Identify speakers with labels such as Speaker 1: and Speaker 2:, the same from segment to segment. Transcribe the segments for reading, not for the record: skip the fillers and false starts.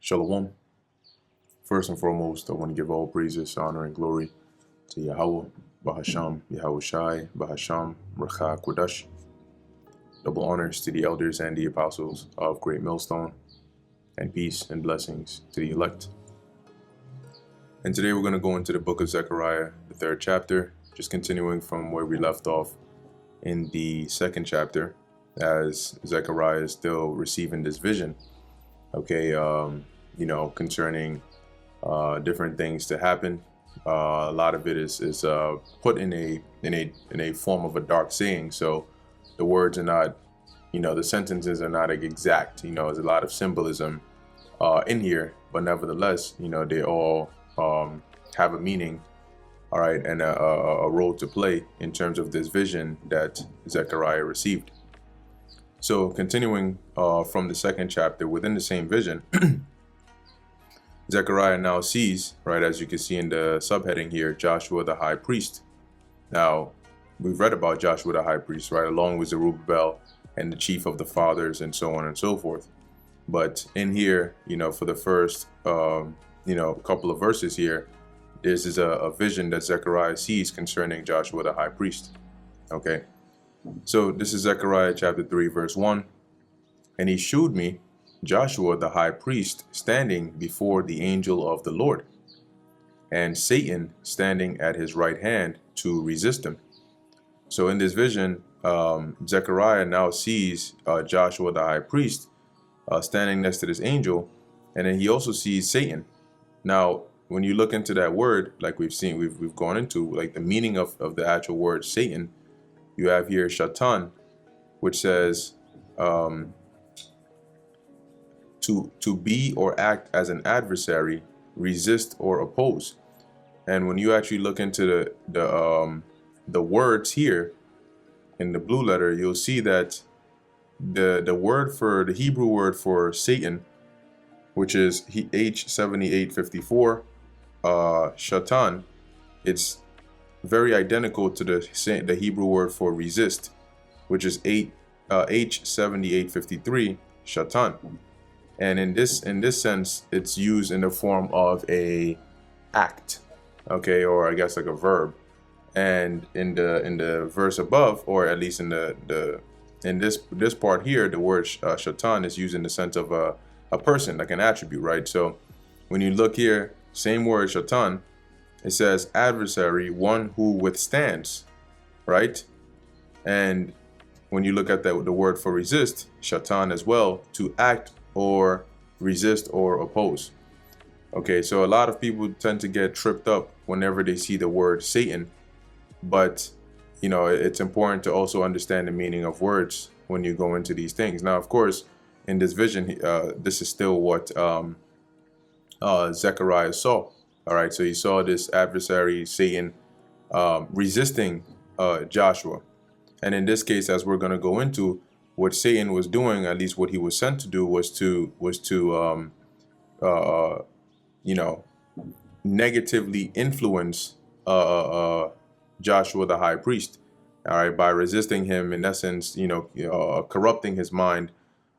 Speaker 1: Shalom. First and foremost, I want to give all praises, honor, and glory to Yahweh, Bahasham, Yahweh Shai, Bahasham, Racha Kodash. Double honors to the elders and the apostles of Great Millstone, and peace and blessings to the elect. And today we're going to go into the book of Zechariah, the 3rd chapter, just continuing from where we left off in the 2nd chapter, as Zechariah is still receiving this vision. Concerning different things to happen. A lot of it is put in a form of a dark saying. So the words are not, the sentences are not exact. There's a lot of symbolism in here, but nevertheless, they all have a meaning, all right, and a role to play in terms of this vision that Zechariah received. So continuing from the 2nd chapter, within the same vision, Zechariah now sees, right, as you can see in the subheading here, Joshua the high priest. Now, we've read about Joshua the high priest, right, along with Zerubbabel and the chief of the fathers and so on and so forth. But in here, for the first, couple of verses here, this is a vision that Zechariah sees concerning Joshua the high priest. Okay. So this is Zechariah chapter 3, verse 1. And he shewed me Joshua the high priest standing before the angel of the Lord, and Satan standing at his right hand to resist him. So in this vision, Zechariah now sees Joshua the high priest standing next to this angel, and then he also sees Satan. Now, when you look into that word, like we've gone into, like the meaning of the actual word Satan, you have here Shatan, which says to be or act as an adversary, resist or oppose. And when you actually look into the words here in the blue letter, you'll see that the Hebrew word for Satan, which is H7854, Shatan, it's very identical to the Hebrew word for resist, which is H7853, Shatan. And in this sense, it's used in the form of a act, okay, or I guess like a verb. And in the verse above, or at least in this part here, the word Shatan is used in the sense of a person, like an attribute, right? So when you look here, same word Shatan, it says adversary, one who withstands, right? And when you look at the word for resist, Shatan as well, to act or resist or oppose. Okay, so a lot of people tend to get tripped up whenever they see the word Satan, but it's important to also understand the meaning of words when you go into these things. Now, of course, in this vision, this is still what Zechariah saw. All right, so he saw this adversary, Satan, resisting Joshua. And in this case, as we're going to go into, what Satan was doing, at least what he was sent to do, was to negatively influence Joshua the high priest. All right, by resisting him, in essence, corrupting his mind,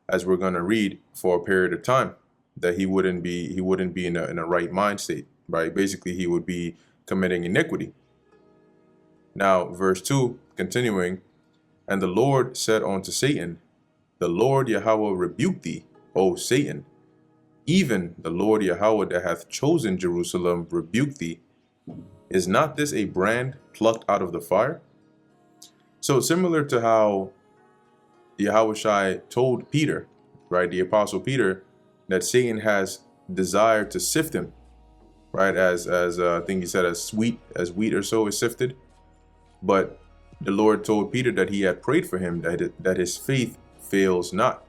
Speaker 1: as we're going to read, for a period of time, that he wouldn't be in a right mind state. Right, basically, he would be committing iniquity. Now, verse 2, continuing. And the Lord said unto Satan, the Lord Yahweh rebuke thee, O Satan. Even the Lord Yahweh that hath chosen Jerusalem rebuke thee. Is not this a brand plucked out of the fire? So similar to how Yahweh Shai told Peter, right, the apostle Peter, that Satan has desired to sift him, right, as I think he said, as wheat or so is sifted. But the Lord told Peter that he had prayed for him, that his faith fails not.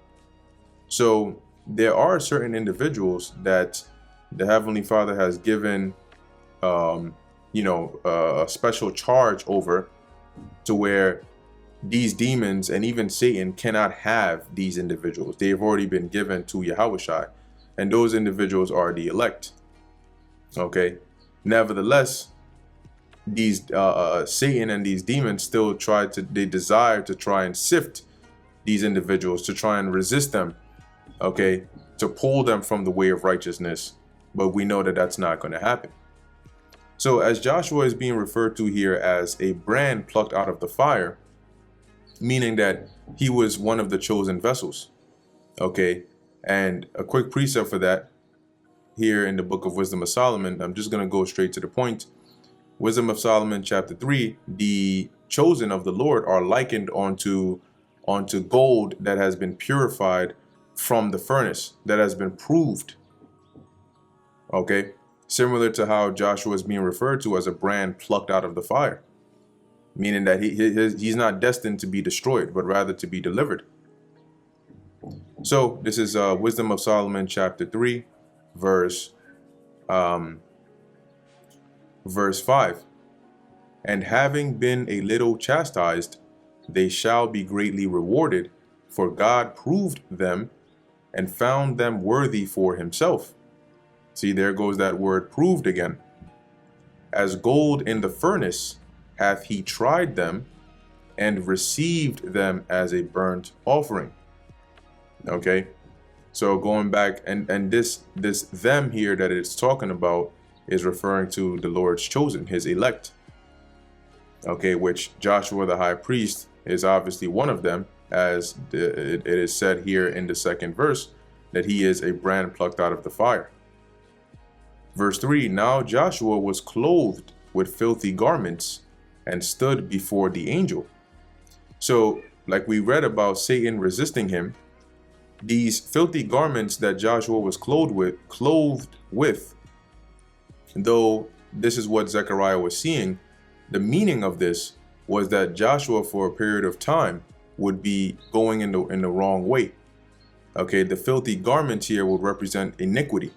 Speaker 1: So there are certain individuals that the Heavenly Father has given, a special charge over, to where these demons and even Satan cannot have these individuals. They've already been given to Yahweh Shai, and those individuals are the elect. Okay. Nevertheless, these Satan and these demons still desire to try and sift these individuals, to try and resist them, okay, to pull them from the way of righteousness, but we know that that's not going to happen. So as Joshua is being referred to here as a brand plucked out of the fire, meaning that he was one of the chosen vessels. Okay, and a quick precept for that here in the book of Wisdom of Solomon, I'm just going to go straight to the point. Wisdom of Solomon chapter 3, the chosen of the Lord are likened onto gold that has been purified from the furnace, that has been proved. Okay, similar to how Joshua is being referred to as a brand plucked out of the fire, meaning that he's not destined to be destroyed, but rather to be delivered. So this is Wisdom of Solomon chapter 3, verse 5. And having been a little chastised, they shall be greatly rewarded, for God proved them and found them worthy for himself. See, there goes that word proved again. As gold in the furnace hath he tried them and received them as a burnt offering. Okay, so going back, and this them here that it's talking about is referring to the Lord's chosen, his elect. Okay, which Joshua the high priest is obviously one of them, as it is said here in the second verse, that he is a brand plucked out of the fire. Verse 3, now Joshua was clothed with filthy garments and stood before the angel. So, like we read about Satan resisting him, these filthy garments that Joshua was clothed with, though this is what Zechariah was seeing, the meaning of this was that Joshua for a period of time would be going in the wrong way. Okay, the filthy garments here would represent iniquity.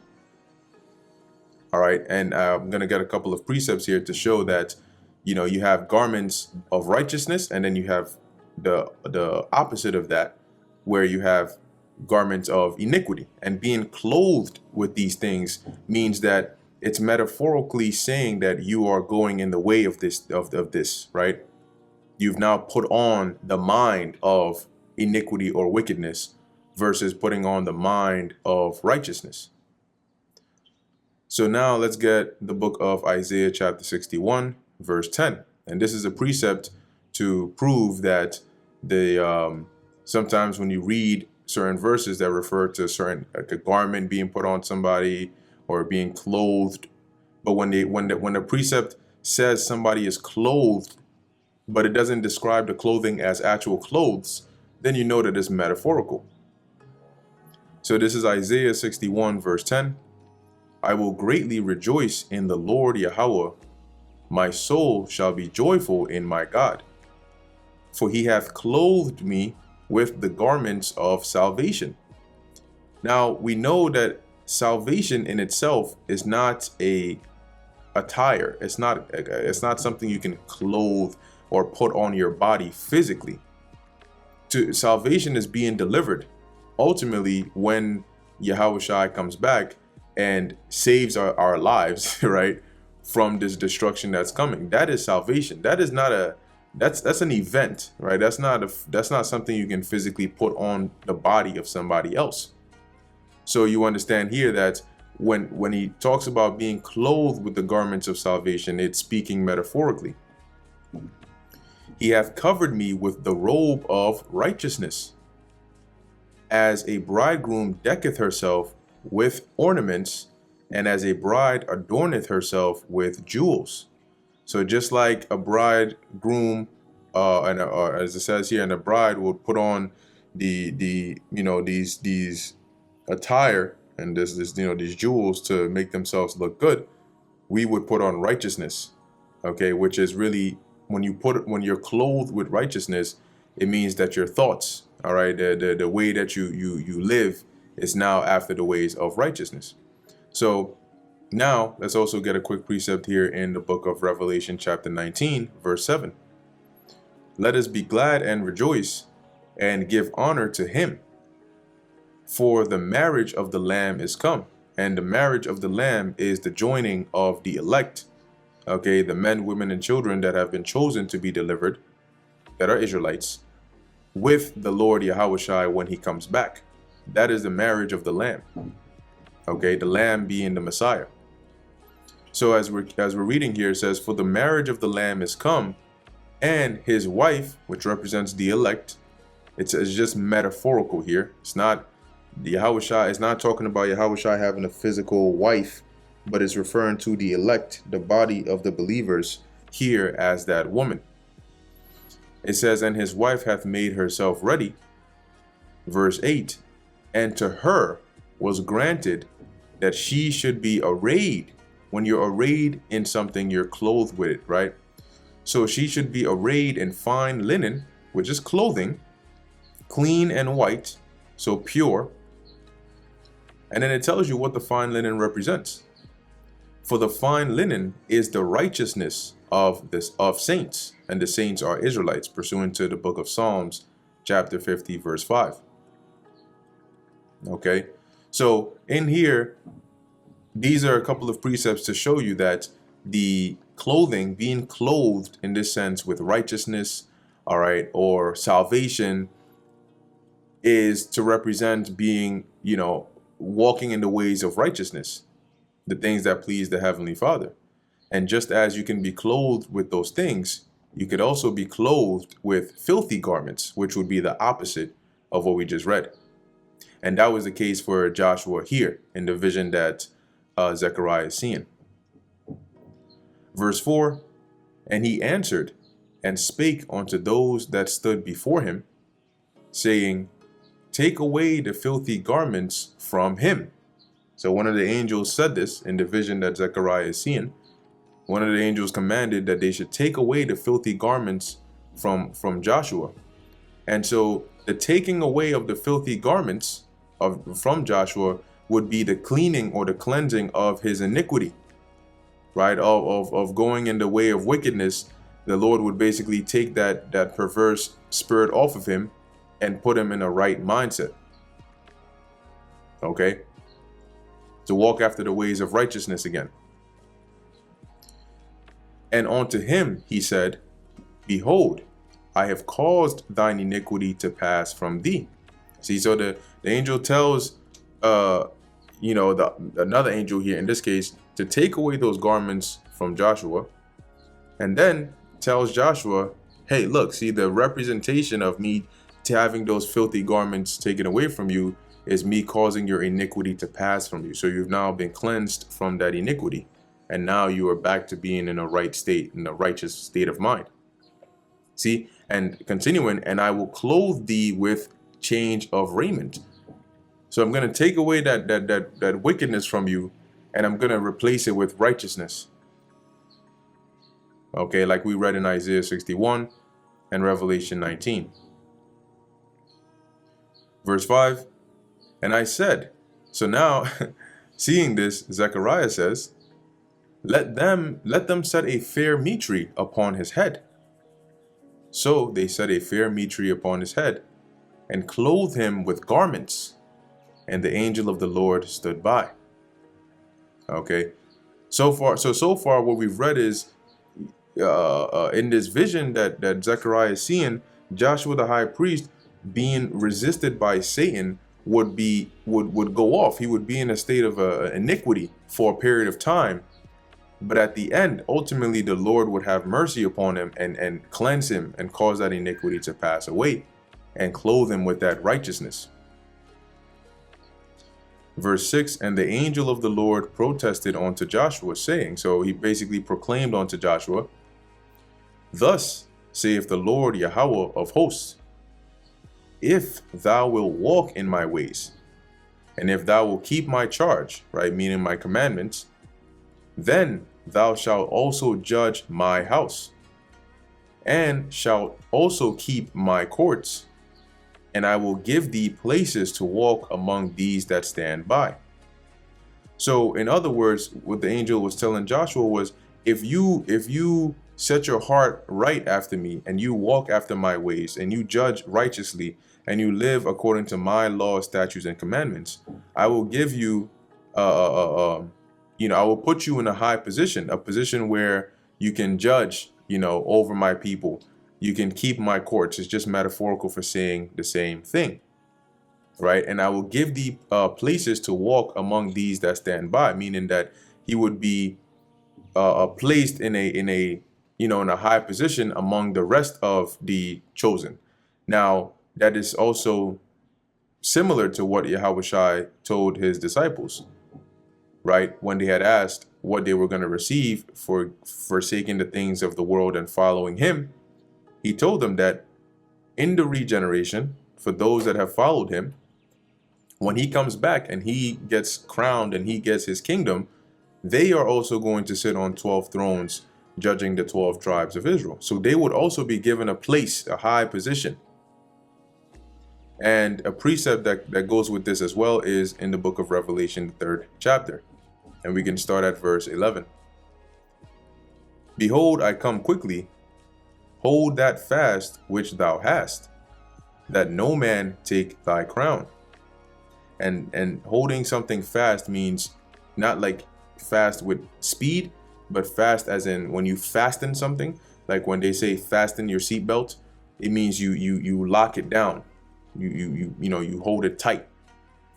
Speaker 1: All right, and I'm going to get a couple of precepts here to show that, you know, you have garments of righteousness, and then you have the opposite of that, where you have garments of iniquity. And being clothed with these things means that it's metaphorically saying that you are going in the way of this, right? You've now put on the mind of iniquity or wickedness versus putting on the mind of righteousness. So now let's get the book of Isaiah chapter 61, verse 10. And this is a precept to prove that sometimes when you read certain verses that refer to certain, like a garment being put on somebody or being clothed, but when the precept says somebody is clothed, but it doesn't describe the clothing as actual clothes, then you know that it's metaphorical. So this is Isaiah 61, verse 10. I will greatly rejoice in the Lord Yahweh. My soul shall be joyful in my God. For he hath clothed me with the garments of salvation. Now we know that salvation in itself is not a attire. It's not something you can clothe or put on your body physically. Salvation is being delivered ultimately when Yahushua comes back and saves our lives, right, from this destruction that's coming. That is salvation. That is not that's an event, right? That's not something you can physically put on the body of somebody else. So you understand here that when he talks about being clothed with the garments of salvation, it's speaking metaphorically. He hath covered me with the robe of righteousness, as a bridegroom decketh herself with ornaments, and as a bride adorneth herself with jewels. So just like a bridegroom, as it says here, and a bride will put on these attire and these jewels to make themselves look good, we would put on righteousness. Okay, which is really when you're clothed with righteousness, it means that your thoughts, all right, the way that you live is now after the ways of righteousness. So now let's also get a quick precept here in the book of Revelation chapter 19, verse 7. Let us be glad and rejoice and give honor to him, for the marriage of the Lamb is come, and the marriage of the Lamb is the joining of the elect. Okay, the men, women, and children that have been chosen to be delivered, that are Israelites, with the Lord Yahushua when he comes back. That is the marriage of the Lamb. Okay, the Lamb being the Messiah. So as we're reading here, it says, "For the marriage of the Lamb is come, and his wife," which represents the elect. It's just metaphorical here. It's not the Yahushua. It's not talking about Yahushua having a physical wife, but it's referring to the elect, the body of the believers here as that woman. It says, "And his wife hath made herself ready." Verse 8, "And to her was granted that she should be arrayed." When you're arrayed in something, you're clothed with it, right? So she should be arrayed in fine linen, which is clothing, clean and white, so pure. And then it tells you what the fine linen represents. "For the fine linen is the righteousness of saints, and the saints are Israelites," pursuant to the book of Psalms, chapter 50, verse 5. Okay, so in here, these are a couple of precepts to show you that the clothing, being clothed in this sense with righteousness, all right, or salvation, is to represent being, walking in the ways of righteousness, the things that please the Heavenly Father. And just as you can be clothed with those things, you could also be clothed with filthy garments, which would be the opposite of what we just read. And that was the case for Joshua here in the vision that Zechariah is seeing. Verse 4, "And he answered and spake unto those that stood before him, saying, Take away the filthy garments from him." So one of the angels said this in the vision that Zechariah is seeing. One of the angels commanded that they should take away the filthy garments from Joshua. And so the taking away of the filthy garments from Joshua would be the cleaning or the cleansing of his iniquity, right? Of going in the way of wickedness. The Lord would basically take that perverse spirit off of him and put him in a right mindset. Okay? To walk after the ways of righteousness again. "And unto him he said, Behold, I have caused thine iniquity to pass from thee." See, so the angel tells another angel here in this case to take away those garments from Joshua, and then tells Joshua, hey, look, see, the representation of me having those filthy garments taken away from you is me causing your iniquity to pass from you. So you've now been cleansed from that iniquity, and now you are back to being in a right state, in a righteous state of mind. See, and continuing, "And I will clothe thee with change of raiment." So I'm going to take away that wickedness from you, and I'm going to replace it with righteousness. Okay, like we read in Isaiah 61 and Revelation 19. Verse 5, "And I said," so now, seeing this, Zechariah says, let them set a fair mitre upon his head." So they set a fair mitre upon his head, and clothed him with garments, and the angel of the Lord stood by. Okay, so far what we've read is in this vision that Zechariah is seeing, Joshua the high priest being resisted by Satan would go off. He would be in a state of iniquity for a period of time, but at the end, ultimately, the Lord would have mercy upon him and cleanse him and cause that iniquity to pass away and clothe him with that righteousness. Verse 6, "And the angel of the Lord protested unto Joshua, saying," so he basically proclaimed unto Joshua, "Thus saith the Lord Yahweh of hosts, if thou wilt walk in my ways, and if thou wilt keep my charge," right, meaning my commandments, "then thou shalt also judge my house, and shalt also keep my courts, and I will give thee places to walk among these that stand by." So in other words, what the angel was telling Joshua was, if you set your heart right after me, and you walk after my ways, and you judge righteously, and you live according to my laws, statutes, and commandments, I will give you I will put you in a high position, a position where you can judge, over my people. You can keep my courts. It's just metaphorical for saying the same thing. right? And I will give thee places to walk among these that stand by, meaning that he would be placed in a in a high position among the rest of the chosen. Now, that is also similar to what Yahushua told his disciples, right? When they had asked what they were going to receive for forsaking the things of the world and following him, he told them that in the regeneration, for those that have followed him, when he comes back and he gets crowned and he gets his kingdom, they are also going to sit on 12 thrones judging the 12 tribes of Israel. So they would also be given a place, a high position. And a precept that goes with this as well is in the book of Revelation, the 3rd chapter. And we can start at verse 11. Behold, I come quickly. Hold that fast which thou hast, that no man take thy crown. And holding something fast means not like fast with speed, but fast as in when you fasten something, like when they say fasten your seatbelt, it means you lock it down. You hold it tight,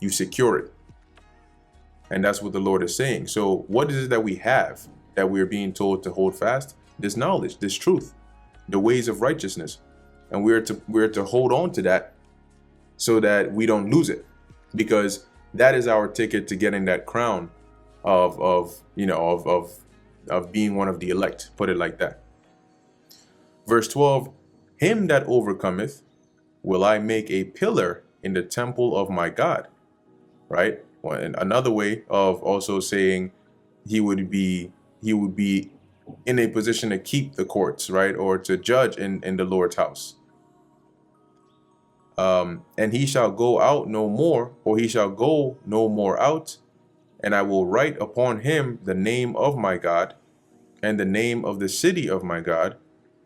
Speaker 1: you secure it. And that's what the Lord is saying. So what is it that we have that we're being told to hold fast? This knowledge, this truth, the ways of righteousness. And we're to hold on to that so that we don't lose it, because that is our ticket to getting that crown of being one of the elect, put it like that. Verse 12, him that overcometh will I make a pillar in the temple of my God, right? And another way of also saying he would be in a position to keep the courts, right? Or to judge in the Lord's house. And he shall go out no more, or he shall go no more out, and I will write upon him the name of my God, and the name of the city of my God,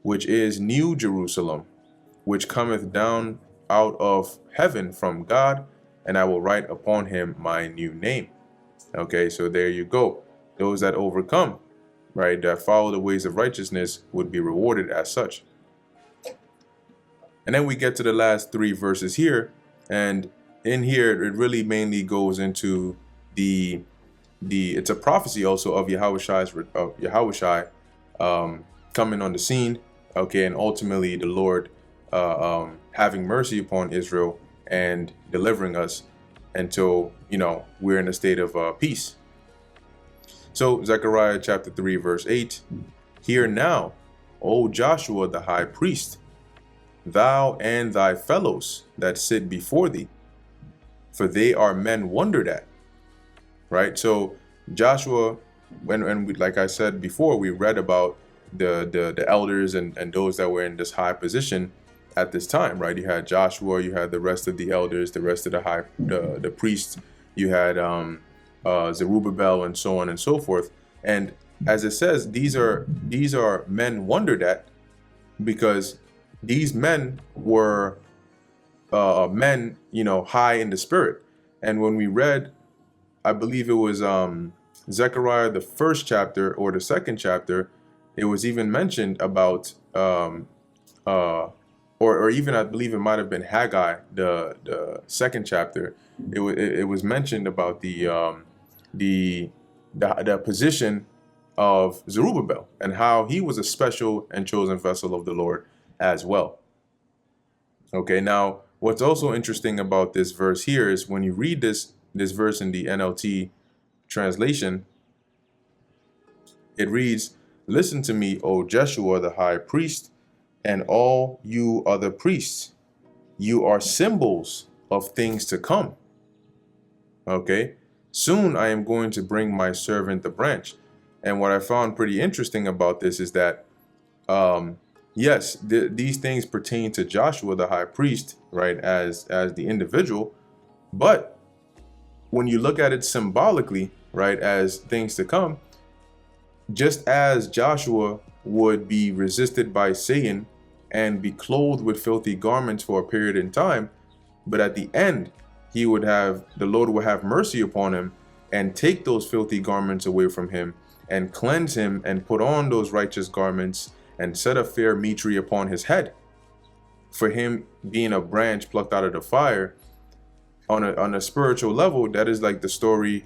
Speaker 1: which is New Jerusalem, which cometh down out of heaven from God, and I will write upon him my new name. Okay, so there you go. Those that overcome, right, that follow the ways of righteousness would be rewarded as such. And then we get to the last 3 verses here, and in here it really mainly goes into it's a prophecy also of Yahushua coming on the scene, okay, and ultimately the Lord having mercy upon Israel and delivering us until we're in a state of peace. So Zechariah chapter 3 verse 8, hear now, O Joshua the high priest, thou and thy fellows that sit before thee, for they are men wondered at. Right? So Joshua, when we, like I said before, we read about the elders and those that were in this high position at this time, right? You had Joshua, you had the rest of the elders, the rest of the priests, you had Zerubbabel, and so on and so forth. And as it says, these are men wondered at, because these men were men, high in the spirit. And when we read, I believe it was Zechariah, the 1st chapter or the 2nd chapter, it was even mentioned about, or even I believe it might have been Haggai, the 2nd chapter. It was mentioned about the position of Zerubbabel and how he was a special and chosen vessel of the Lord as well. Okay, now what's also interesting about this verse here is when you read this verse in the NLT translation, it reads, listen to me, O Jeshua the high priest, and all you other priests, you are symbols of things to come. Okay, soon I am going to bring my servant the branch. And what I found pretty interesting about this is that yes, these things pertain to Joshua the high priest, right, as the individual, but when you look at it symbolically, right, as things to come, just as Joshua would be resisted by Satan and be clothed with filthy garments for a period in time, but at the end the Lord would have mercy upon him and take those filthy garments away from him and cleanse him and put on those righteous garments and set a fair mitre upon his head. For him being a branch plucked out of the fire, on a spiritual level, that is like the story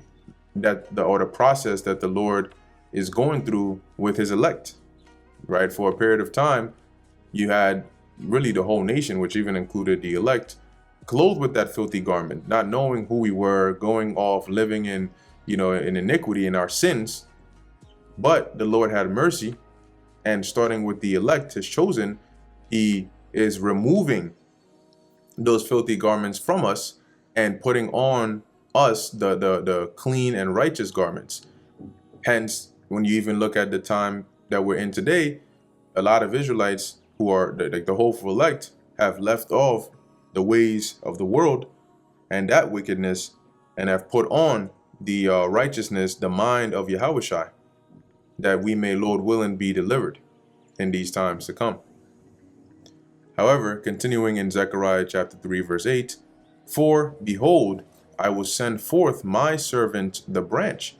Speaker 1: or the process that the Lord is going through with his elect, right? For a period of time, you had really the whole nation, which even included the elect, clothed with that filthy garment, not knowing who we were, going off, living in, in iniquity in our sins. But the Lord had mercy, and starting with the elect, his chosen, he is removing those filthy garments from us and putting on us the clean and righteous garments. Hence, when you even look at the time that we're in today, a lot of Israelites who are the hopeful elect have left off the ways of the world and that wickedness, and have put on the righteousness, the mind of Yahushua, that we may, Lord willing, be delivered in these times to come. However, continuing in Zechariah chapter 3, verse 8, for behold, I will send forth my servant the branch.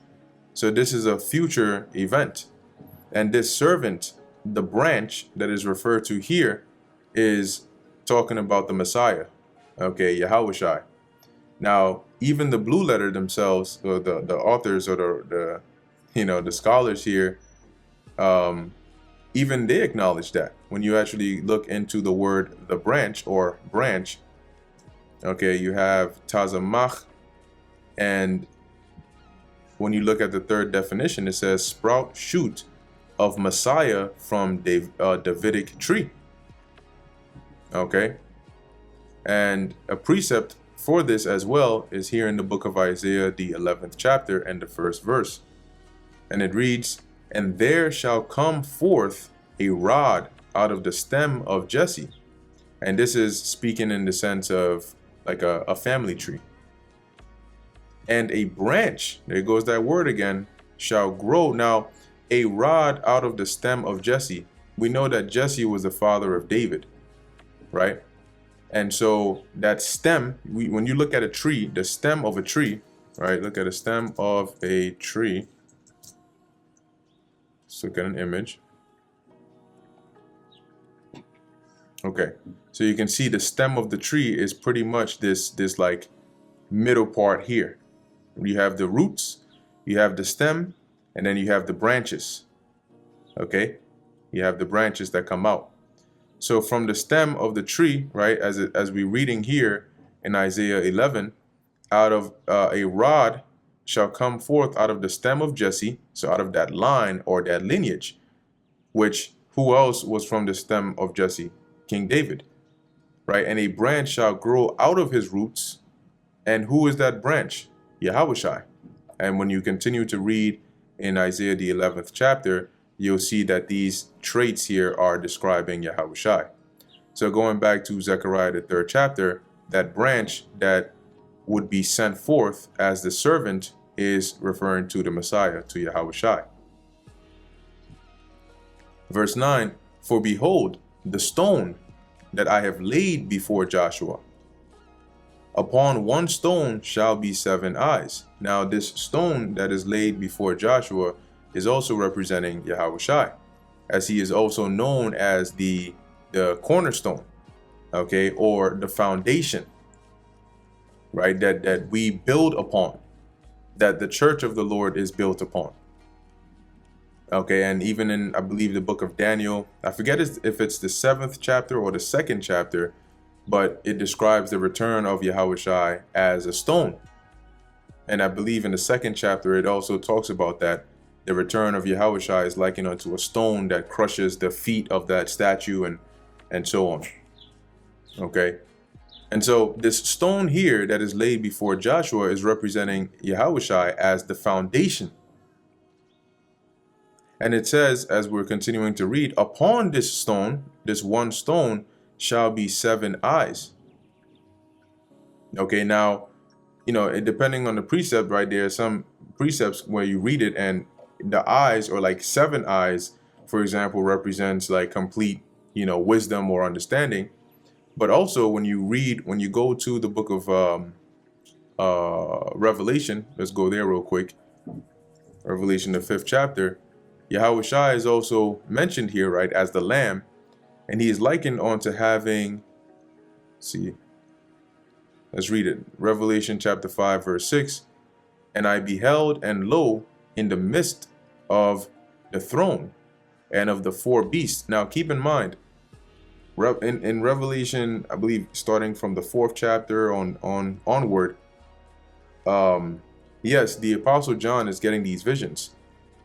Speaker 1: So this is a future event. And this servant, the branch that is referred to here, is talking about the Messiah, okay, Yahushua. Now, even the blue letter themselves, or the authors, or the scholars here, even they acknowledge that when you actually look into the word the branch or branch, okay, you have tazamach, and when you look at the third definition, it says sprout, shoot of Messiah from Davidic tree. Okay, and a precept for this as well is here in the book of Isaiah, the 11th chapter and the first verse, and it reads, and there shall come forth a rod out of the stem of Jesse. And this is speaking in the sense of like a family tree. And a branch, there goes that word again, shall grow. Now, a rod out of the stem of Jesse. We know that Jesse was the father of David, right? And so that stem, when you look at a tree, the stem of a tree, right? Look at a stem of a tree. Let's look at an image. Okay, so you can see the stem of the tree is pretty much this like middle part here. You have the roots, you have the stem, and then you have the branches. Okay, you have the branches that come out. So from the stem of the tree, right, as we're reading here in Isaiah 11, out of a rod shall come forth out of the stem of Jesse, so out of that line or that lineage, which who else was from the stem of Jesse? King David, right? And a branch shall grow out of his roots. And who is that branch? Yahushua. And when you continue to read in Isaiah the 11th chapter, you'll see that these traits here are describing Yahushua. So going back to Zechariah the 3rd chapter, that branch that would be sent forth as the servant is referring to the Messiah, to Yahushua. Verse 9, for behold, the stone that I have laid before Joshua, upon one stone shall be 7 eyes. Now this stone that is laid before Joshua is also representing Yahushua, as he is also known as the cornerstone, okay, or the foundation, right, that we build upon, that the church of the Lord is built upon. Okay, and even in, I believe, the book of Daniel, I forget if it's the 7th chapter or the 2nd chapter, but it describes the return of Yahushua as a stone. And I believe in the 2nd chapter, it also talks about that. The return of Yahushua is likened unto a stone that crushes the feet of that statue and so on. Okay, and so this stone here that is laid before Joshua is representing Yahushua as the foundation. And it says, as we're continuing to read, upon this stone, this one stone, shall be 7 eyes. Okay, now, depending on the precept, right, there are some precepts where you read it and the eyes, or like 7 eyes, for example, represents like complete, wisdom or understanding. But also when you go to the book of Revelation, let's go there real quick. Revelation, the 5th chapter. Yahushua is also mentioned here, right, as the Lamb, and he is likened on to having, Let's read it. Revelation chapter 5, verse 6. And I beheld, and lo, in the midst of the throne and of the four beasts. Now keep in mind, in Revelation, I believe starting from the 4th chapter onward, yes, the Apostle John is getting these visions.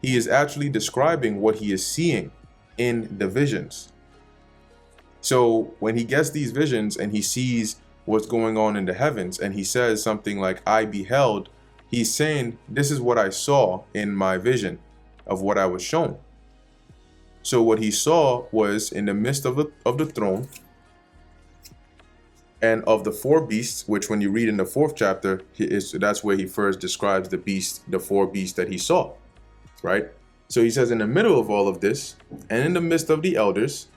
Speaker 1: He is actually describing what he is seeing in the visions. So when he gets these visions and he sees what's going on in the heavens, and he says something like, I beheld, he's saying, this is what I saw in my vision of what I was shown. So what he saw was in the midst of the throne and of the four beasts, which when you read in the 4th chapter, that's where he first describes the four beasts that he saw, right? So he says, in the middle of all of this, and in the midst of the elders,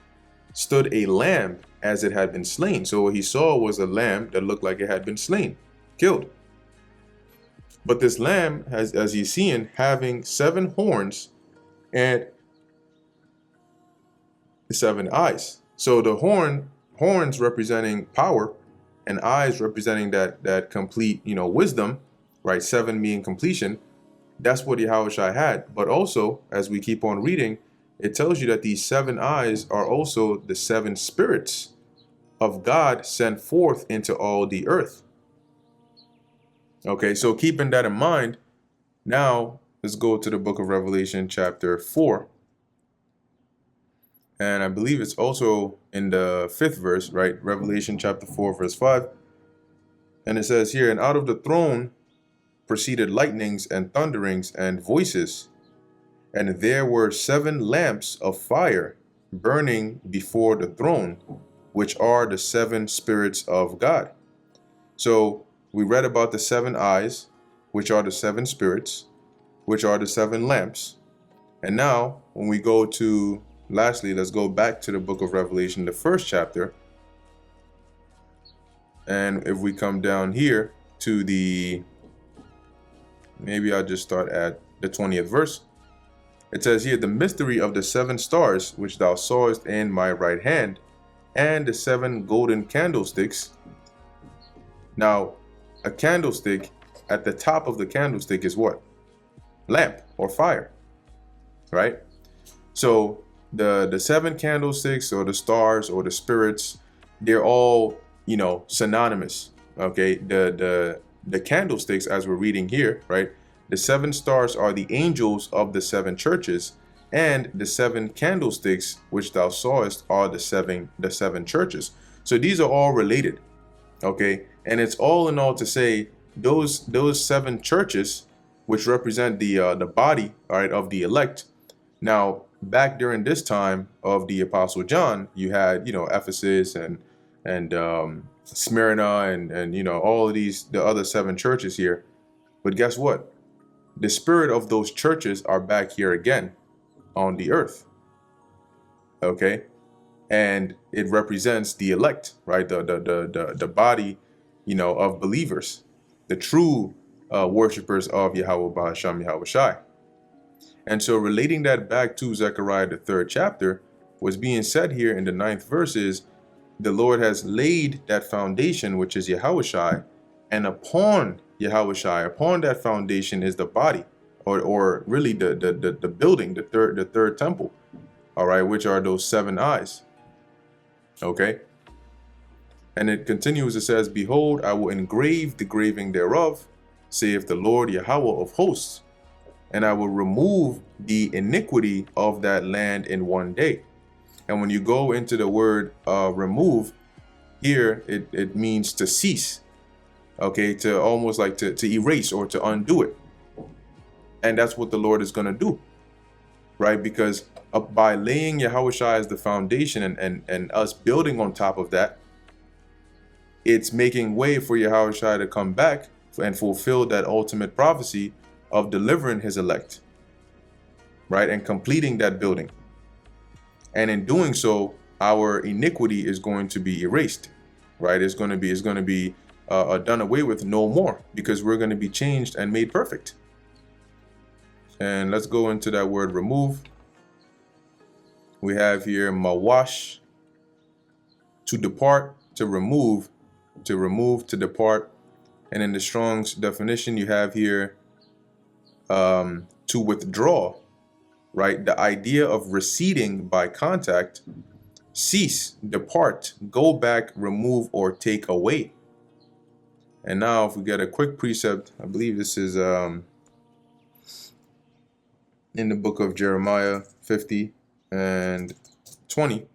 Speaker 1: stood a lamb as it had been slain. So what he saw was a lamb that looked like it had been slain, killed. But this lamb, as he's seeing, having 7 horns and 7 eyes. So the horns representing power, and eyes representing that complete, wisdom, right? 7 being completion. That's what Yahushua had. But also, as we keep on reading, it tells you that these 7 eyes are also the 7 spirits of God sent forth into all the earth. Okay, so keeping that in mind, now let's go to the book of Revelation chapter 4. And I believe it's also in the 5th verse, right? Revelation chapter 4, verse 5. And it says here, and out of the throne proceeded lightnings and thunderings and voices. And there were 7 lamps of fire burning before the throne, which are the 7 spirits of God. So we read about the 7 eyes, which are the 7 spirits, which are the 7 lamps. And now when we go to, lastly, let's go back to the book of Revelation, the 1st chapter. And if we come down here to maybe I'll just start at the 20th verse. It says here, the mystery of the 7 stars, which thou sawest in my right hand, and the 7 golden candlesticks. Now, a candlestick, at the top of the candlestick is what? Lamp or fire, right? So the 7 candlesticks or the stars or the spirits, they're all, synonymous. Okay, the candlesticks, as we're reading here, right? The 7 stars are the angels of the 7 churches, and the 7 candlesticks which thou sawest are the seven churches. So these are all related, okay? And it's all in all to say those 7 churches, which represent the body, all right, of the elect. Now, back during this time of the Apostle John, you had Ephesus and Smyrna and all of the other 7 churches here. But guess what? The spirit of those churches are back here again on the earth. Okay? And it represents the elect, right? The body, of believers, the true worshipers of Yahweh Bahasham Yahweh Shai. And so relating that back to Zechariah, the 3rd chapter, what's being said here in the 9th verse is, the Lord has laid that foundation, which is Yahweh Shai, and upon Yahweh Shai, upon that foundation is the body, or really the building, the third temple, all right, which are those 7 eyes. Okay. And it continues, it says, behold, I will engrave the graving thereof, saith the Lord Yahweh of hosts, and I will remove the iniquity of that land in one day. And when you go into the word remove, here it means to cease. Okay, to almost like to erase or to undo it. And that's what the Lord is going to do, right? Because by laying Yahweh Shai as the foundation and us building on top of that, it's making way for Yahweh Shai to come back and fulfill that ultimate prophecy of delivering his elect, right? And completing that building. And in doing so, our iniquity is going to be erased, right? It's going to be done away with no more, because we're going to be changed and made perfect. And let's go into that word remove. We have here mawash, to depart, to remove, To remove, to depart. And in the Strong's definition, you have here to withdraw, right? The idea of receding by contact, cease, depart, go back, remove, or take away. And now if we get a quick precept, I believe this is in the book of Jeremiah 50 and 20.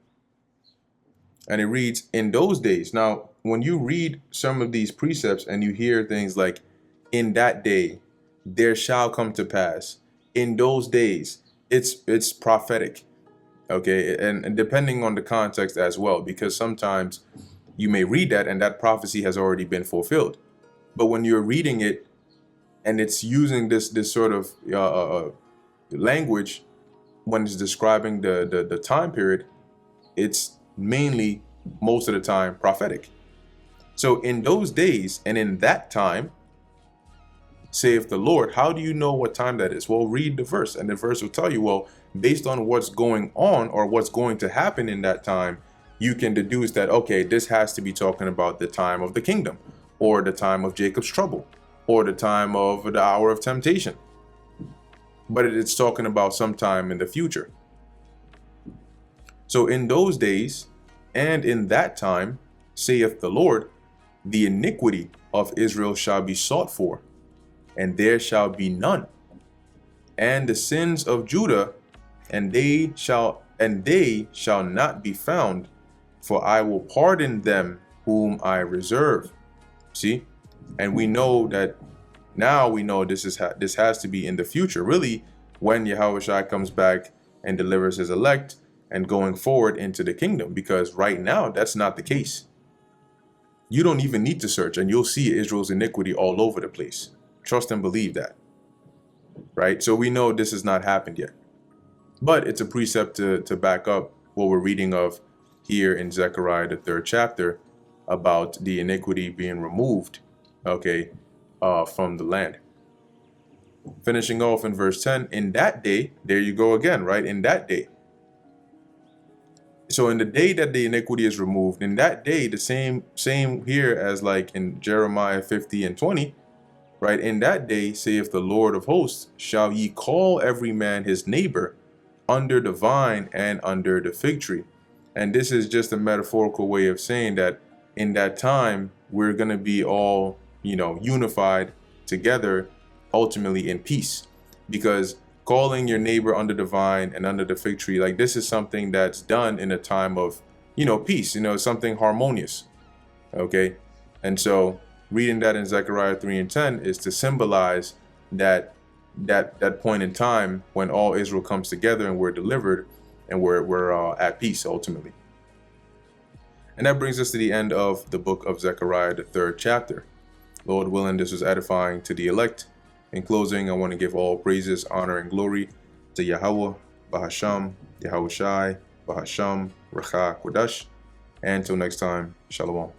Speaker 1: And it reads, in those days. Now, when you read some of these precepts and you hear things like, in that day, there shall come to pass, in those days, it's prophetic. Okay, and depending on the context as well, because sometimes you may read that and that prophecy has already been fulfilled. But when you're reading it and it's using this sort of language when it's describing the time period, it's mainly, most of the time, prophetic. So in those days and in that time, saith the Lord. How do you know what time that is? Well, read the verse, and the verse will tell you, well, based on what's going on or what's going to happen in that time, you can deduce that, okay, this has to be talking about the time of the kingdom, or the time of Jacob's trouble, or the time of the hour of temptation. But it's talking about sometime in the future. So in those days and in that time, saith the Lord, the iniquity of Israel shall be sought for, and there shall be none. And the sins of Judah, and they shall not be found, for I will pardon them whom I reserve. See? And we know that now we know this has to be in the future, really, when Yahushua comes back and delivers his elect and going forward into the kingdom, because right now that's not the case. You don't even need to search and you'll see Israel's iniquity all over the place. Trust and believe that, right? So we know this has not happened yet, but it's a precept to back up what we're reading of here in Zechariah, the 3rd chapter, about the iniquity being removed, okay, from the land. Finishing off in verse 10, in that day, there you go again, right? In that day. So in the day that the iniquity is removed, in that day, the same here as like in Jeremiah 50 and 20, right? In that day, saith the Lord of hosts, shall ye call every man his neighbor under the vine and under the fig tree. And this is just a metaphorical way of saying that in that time, we're going to be all, unified together, ultimately in peace. Because calling your neighbor under the vine and under the fig tree, like this is something that's done in a time of, peace, something harmonious. Okay. And so reading that in Zechariah 3 and 10 is to symbolize that point in time when all Israel comes together and we're delivered and we're at peace ultimately. And that brings us to the end of the book of Zechariah, the 3rd chapter. Lord willing, this was edifying to the elect. In closing, I want to give all praises, honor, and glory to Yahweh, Bahasham, Yahushai, Bahasham, Racha, Kodash. And until next time, Shalom.